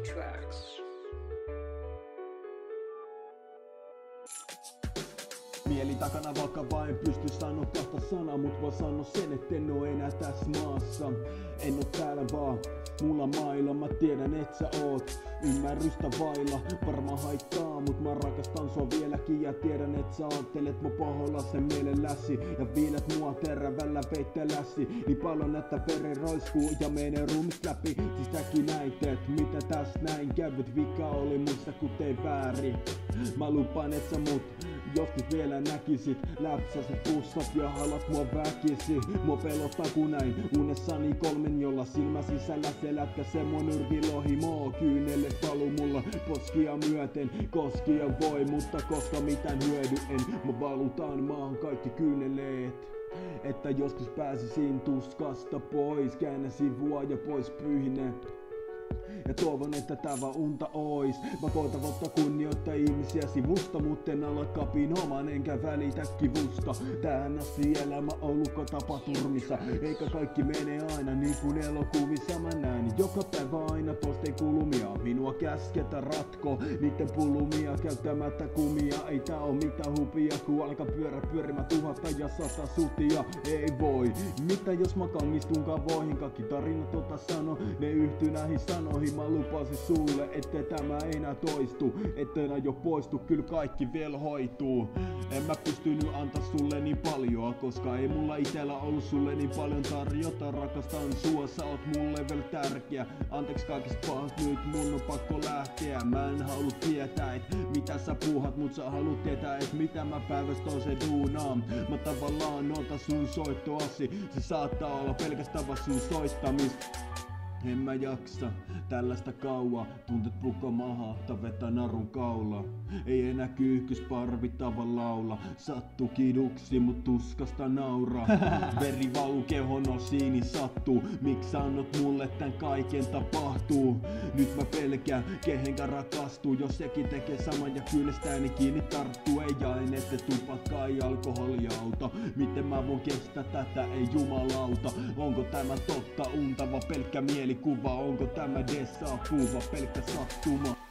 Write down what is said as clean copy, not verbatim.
tracks. Mieli takana vaikka vain pysty sanoa kahta sanaa, mut voi sanoa sen, etten oo enää tässä maassa. En oo täällä vaan mulla mailla, mä tiedän et sä oot ymmärrystä vailla. Varma haittaa, mut mä rakastan sua vieläkin ja tiedän et sä aattelet mun pahoilla sen mielelläsi. Ja viilet mua terävällä peitteläsi, niin paljon että veri roiskuu ja menee ruumista läpi. Siis säkin näit, et mitä tässä näin kävyt, vika oli muista kun tein väärin. Mä lupaan et sä mut joskus vielä näkisit, läpsäset pussat ja halat mua väkisi. Mua pelottaa kun näin unessani kolmen, jolla silmä sisällä se lätkä se mun nyrkilohi moo. Kyynelle valu mulla poskia myöten, koskia voi, mutta koska mitään hyödy en. Mä valutaan maahan kaikki kyyneleet, että joskus pääsisin tuskasta pois. Käännä sivua ja pois pyyhine. Ja toivon, että tää vaan unta ois. Mä koitan voittaa kunnioittaa ihmisiä sivusta, mutten ala kapinoimaan enkä välitä kivusta. Tähän asti elämä on ollut tapaturmissa, eikä kaikki mene aina niin kuin elokuvissa mä näin. Joka päivä aina posteen kulumia, minua käsketä ratko niitten pulumia käyttämättä kumia. Ei tää oo mitään hupia, kun alkaa pyörimä 1000 ja 100 sutia. Ei voi, mitä jos mä kangistun kavoihin, kaikki tarinat sano, ne yhtyy näihin sanoihin. Mä lupasin sulle, ettei tämä enää toistu, ettei enää jo poistu, kyllä kaikki vielä hoituu. En mä pystynyt antaa sulle niin paljon, koska ei mulla itellä ollut sulle niin paljon tarjota. Rakastan sua, sä oot mulle vielä tärkeä. Anteeksi kaikista pahat, nyt mun on pakko lähteä. Mä en halua tietää, et mitä sä puhat, mut sä haluat tietää, et mitä mä päivästä toiseen duunaan. Mä tavallaan otan sun soittoasi, se saattaa olla pelkästään vaan sun soittamista. En mä jaksa tällaista kauaa, tuntet pukko mahahta vetää narun kaula. Ei enää kyyhkysparvi tavan laula, sattuu kiduksi mut tuskasta nauraa. Veri valuu kehon osiini sattuu, miksi annot mulle tän kaiken tapahtuu? Nyt mä pelkään kehenkä rakastuu, jos sekin tekee saman ja kyynestääni kiinni tarttuu. Ei ainette, tupakkaa, ei alkoholia auta, miten mä voin kestää tätä, ei jumalauta. Onko tämä totta unta vai pelkkä mielikuva? Onko tämä dessa kuva pelkkä sattuma?